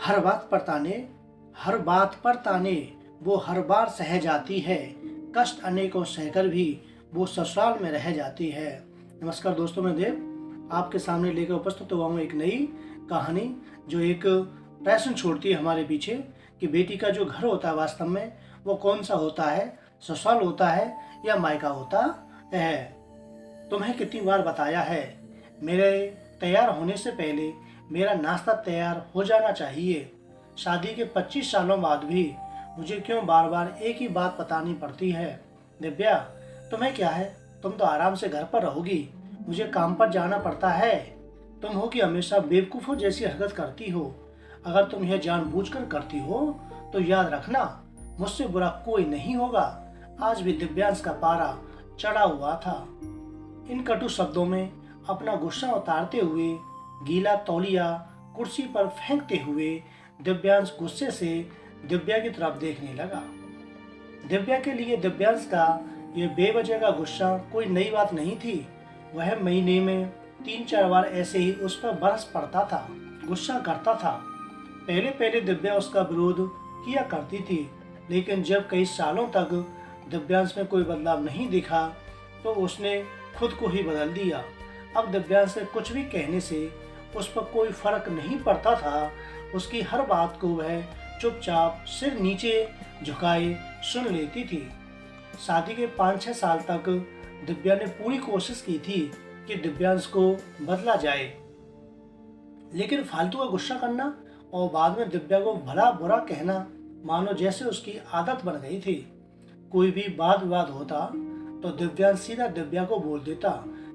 हर बात पर ताने, हर बात पर ताने, वो हर बार सह जाती है। कष्ट अनेकों सहकर भी वो ससुराल में रह जाती है। नमस्कार दोस्तों, मैं देव आपके सामने लेकर उपस्थित हुआ हूँ एक नई कहानी, जो एक प्रश्न छोड़ती है हमारे पीछे कि बेटी का जो घर होता है वास्तव में वो कौन सा होता है, ससुराल होता है या मायका होता है। तुम्हें कितनी बार बताया है, मेरे तैयार होने से पहले मेरा नाश्ता तैयार हो जाना चाहिए। शादी के 25 सालों बाद भी मुझे क्यों बार बार एक ही बात बतानी पड़ती है। दिव्या, तुम्हें क्या है, तुम तो आराम से घर पर रहोगी, मुझे काम पर जाना पड़ता है। तुम हो कि हमेशा बेवकूफ़ों जैसी हरकत करती हो। अगर तुम यह जानबूझकर करती हो तो याद रखना, मुझसे बुरा कोई नहीं होगा। आज भी दिव्यांश का पारा चढ़ा हुआ था। इन कटु शब्दों में अपना गुस्सा उतारते हुए, गीला तौलिया कुर्सी पर फेंकते हुए दिव्यांश गुस्से से दिव्या की तरफ देखने लगा। दिव्या के लिए दिव्यांश का यह बेवजह का गुस्सा कोई नई बात नहीं थी। वह महीने में 3-4 बार ऐसे ही उस पर बरस पड़ता था, गुस्सा करता था। पहले पहले दिव्या उसका विरोध किया करती थी, लेकिन जब कई सालों तक दिव्यांश में कोई बदलाव नहीं दिखा तो उसने खुद को ही बदल दिया। अब दिव्यांश से कुछ भी कहने से उस पर कोई फर्क नहीं पड़ता था। उसकी हर बात को वह चुपचाप सिर नीचे झुकाए सुन लेती थी। शादी के 5-6 साल तक दिव्या ने पूरी कोशिश की थी कि दिव्यांश को बदला जाए, लेकिन फालतू का गुस्सा करना और बाद में दिव्या को भला बुरा कहना मानो जैसे उसकी आदत बन गई थी। कोई भी वाद विवाद होता तो दिव्यांश सीधा दिव्या को बोल देता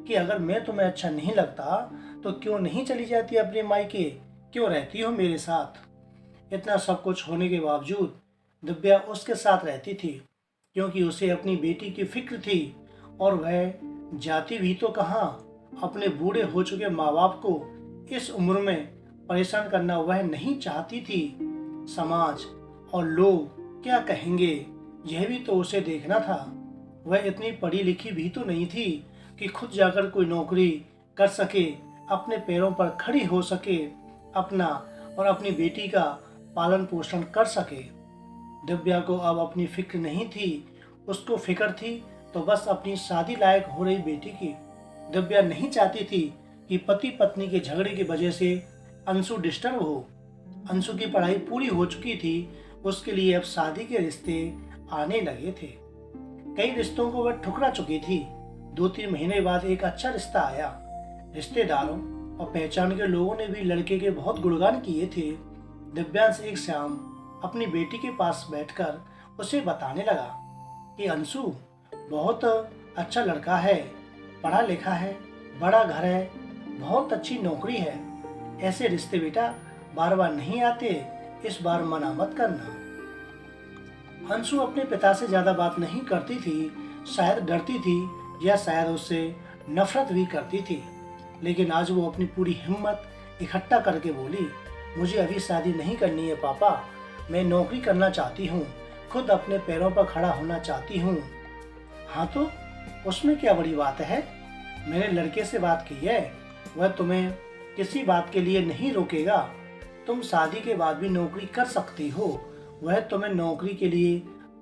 कि अगर मैं तुम्हें अच्छा नहीं लगता तो क्यों नहीं चली जाती अपने मायके, क्यों रहती हो मेरे साथ। इतना सब कुछ होने के बावजूद दिव्या उसके साथ रहती थी, क्योंकि उसे अपनी बेटी की फिक्र थी। और वह जाती भी तो कहाँ, अपने बूढ़े हो चुके माँ बाप को इस उम्र में परेशान करना वह नहीं चाहती थी। समाज और लोग क्या कहेंगे, यह भी तो उसे देखना था। वह इतनी पढ़ी लिखी भी तो नहीं थी कि खुद जाकर कोई नौकरी कर सके, अपने पैरों पर खड़ी हो सके, अपना और अपनी बेटी का पालन पोषण कर सके। दिव्या को अब अपनी फिक्र नहीं थी, उसको फिक्र थी तो बस अपनी शादी लायक हो रही बेटी की। दिव्या नहीं चाहती थी कि पति पत्नी के झगड़े की वजह से अंशु डिस्टर्ब हो। अंशु की पढ़ाई पूरी हो चुकी थी, उसके लिए अब शादी के रिश्ते आने लगे थे। कई रिश्तों को वह ठुकरा चुकी थी। 2-3 महीने बाद एक अच्छा रिश्ता आया। रिश्तेदारों और पहचान के लोगों ने भी लड़के के बहुत गुणगान किए थे। दिव्यांश एक शाम अपनी बेटी के पास बैठकर उसे बताने लगा कि अंशु बहुत अच्छा लड़का है, पढ़ा लिखा है, बड़ा घर है, बहुत अच्छी नौकरी है। ऐसे रिश्ते बेटा बार बार नहीं आते, इस बार मना मत करना। अंशु अपने पिता से ज्यादा बात नहीं करती थी, शायद डरती थी या शायद उससे नफरत भी करती थी। लेकिन आज वो अपनी पूरी हिम्मत इकट्ठा करके बोली, मुझे अभी शादी नहीं करनी है पापा, मैं नौकरी करना चाहती हूँ, खुद अपने पैरों पर खड़ा होना चाहती हूँ। हाँ तो उसमें क्या बड़ी बात है, मैंने लड़के से बात की है, वह तुम्हें किसी बात के लिए नहीं रोकेगा। तुम शादी के बाद भी नौकरी कर सकती हो, वह तुम्हें नौकरी के लिए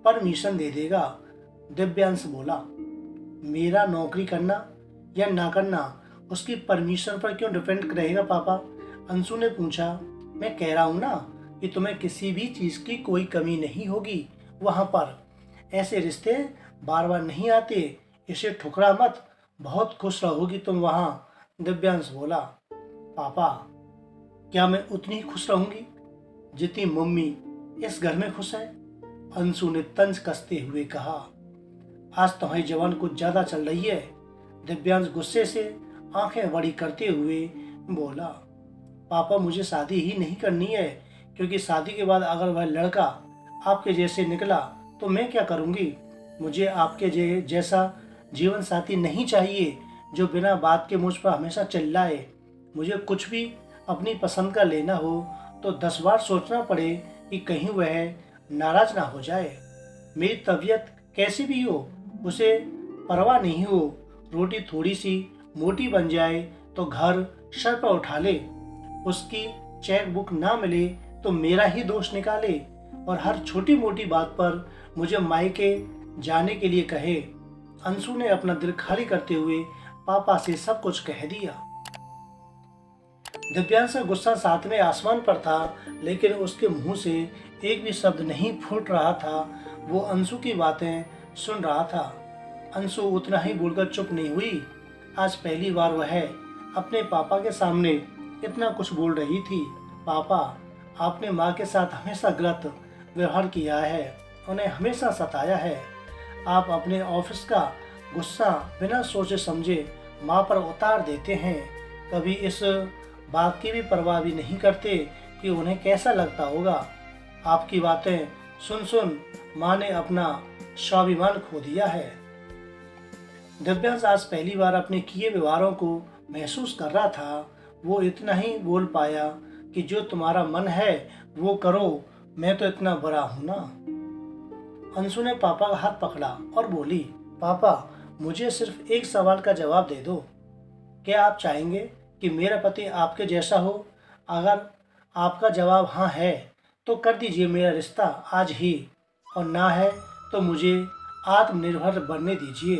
परमिशन दे देगा। दिव्यांश बोला, मेरा नौकरी करना या ना करना उसकी परमिशन पर क्यों डिपेंड रहेगा पापा। अंशु ने पूछा, मैं कह रहा हूँ ना कि तुम्हें किसी भी चीज़ की कोई कमी नहीं होगी वहाँ पर। ऐसे रिश्ते बार बार नहीं आते, इसे ठुकरा मत, बहुत खुश रहोगी तुम वहाँ। दिव्यांश बोला, पापा क्या मैं उतनी ही खुश रहूंगी जितनी मम्मी इस घर में खुश है। अंशु ने तंज कसते हुए कहा, आज तुम्हारी जवान कुछ ज्यादा चल रही है। दिव्यांश गुस्से से आंखें बड़ी करते हुए बोला, पापा मुझे शादी ही नहीं करनी है, क्योंकि शादी के बाद अगर वह लड़का आपके जैसे निकला तो मैं क्या करूंगी। मुझे आपके जैसा जीवन साथी नहीं चाहिए जो बिना बात के मुझ पर हमेशा चिल्लाए। मुझे कुछ भी अपनी पसंद का लेना हो तो 10 बार सोचना पड़े कि कहीं वह नाराज ना हो जाए। मेरी तबीयत कैसी भी हो उसे परवाह नहीं हो, रोटी थोड़ी सी मोटी बन जाए तो घर सर पर उठा ले, उसकी चेक बुक ना मिले तो मेरा ही दोष निकाले और हर छोटी मोटी बात पर मुझे मायके जाने के लिए कहे। अंशु ने अपना दिल खाली करते हुए पापा से सब कुछ कह दिया। दिव्यांश का गुस्सा सातवें आसमान पर था, लेकिन उसके मुंह से एक भी शब्द नहीं फूट रहा था। वो अंशु की बातें सुन रहा था। अंशु उतना ही बोलकर चुप नहीं हुई। आज पहली बार वह अपने पापा के सामने इतना कुछ बोल रही थी। पापा, आपने माँ के साथ हमेशा गलत व्यवहार किया है, उन्हें हमेशा सताया है। आप अपने ऑफिस का गुस्सा बिना सोचे समझे माँ पर उतार देते हैं। कभी इस बात की भी परवाह भी नहीं करते कि उन्हें कैसा लगता होगा। आपकी बातें सुन सुन माँ ने अपना स्वाभिमान खो दिया है। दिव्यांश आज पहली बार अपने किए व्यवहारों को महसूस कर रहा था। वो इतना ही बोल पाया कि जो तुम्हारा मन है वो करो, मैं तो इतना बुरा हूं ना। अंशु ने पापा का हाथ पकड़ा और बोली, पापा, मुझे सिर्फ एक सवाल का जवाब दे दो। क्या आप चाहेंगे कि मेरा पति आपके जैसा हो? अगर आपका जवाब हाँ है तो कर दीजिए मेरा रिश्ता आज ही, और ना है तो मुझे आत्मनिर्भर बनने दीजिए।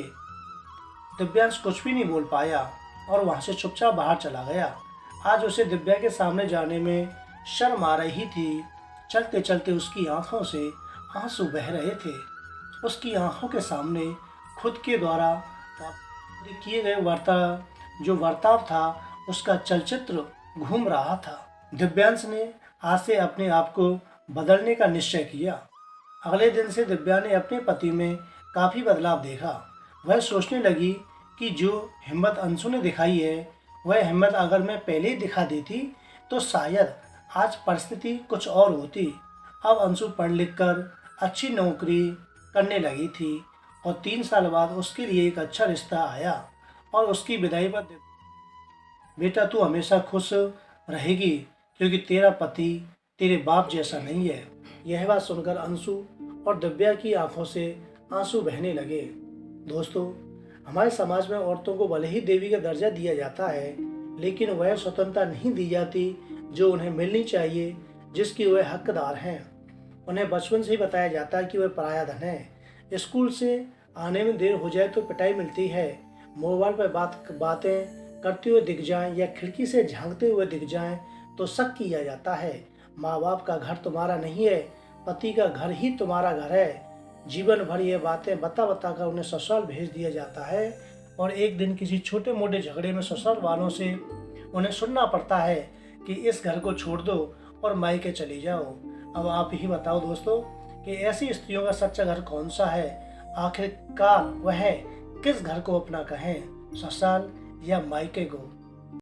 दिव्यांश कुछ भी नहीं बोल पाया और वहां से चुपचाप बाहर चला गया। आज उसे दिव्या के सामने जाने में शर्म आ रही थी। चलते चलते उसकी आंखों से आंसू बह रहे थे। उसकी आंखों के सामने खुद के द्वारा किए गए वर्ताव था, उसका चलचित्र घूम रहा था। दिव्यांश ने आज से अपने आप को बदलने का निश्चय किया। अगले दिन से दिव्या ने अपने पति में काफ़ी बदलाव देखा। वह सोचने लगी कि जो हिम्मत अंशु ने दिखाई है, वह हिम्मत अगर मैं पहले ही दिखा देती तो शायद आज परिस्थिति कुछ और होती। अब अंशु पढ़ लिख कर अच्छी नौकरी करने लगी थी और 3 साल बाद उसके लिए एक अच्छा रिश्ता आया और उसकी विदाई पर, बेटा तू हमेशा खुश रहेगी क्योंकि तेरा पति तेरे बाप जैसा नहीं है। यह बात सुनकर अंशु और दिव्या की आंखों से आंसू बहने लगे। दोस्तों, हमारे समाज में औरतों को भले ही देवी का दर्जा दिया जाता है, लेकिन वह स्वतंत्रता नहीं दी जाती जो उन्हें मिलनी चाहिए, जिसकी वह हकदार हैं। उन्हें बचपन से ही बताया जाता है कि वह पराया धन है। स्कूल से आने में देर हो जाए तो पिटाई मिलती है। मोबाइल पर बातें करते हुए दिख जाएं या खिड़की से झांकते हुए दिख जाएं तो शक किया जाता है। माँ बाप का घर तुम्हारा नहीं है, पति का घर ही तुम्हारा घर है। जीवन भर ये बातें बता कर उन्हें ससुराल भेज दिया जाता है और एक दिन किसी छोटे मोटे झगड़े में ससुराल वालों से उन्हें सुनना पड़ता है कि इस घर को छोड़ दो और मायके चली जाओ। अब आप ही बताओ दोस्तों कि ऐसी स्त्रियों का सच्चा घर कौन सा है? आखिरकार वह किस घर को अपना कहें, ससुराल या मायके को?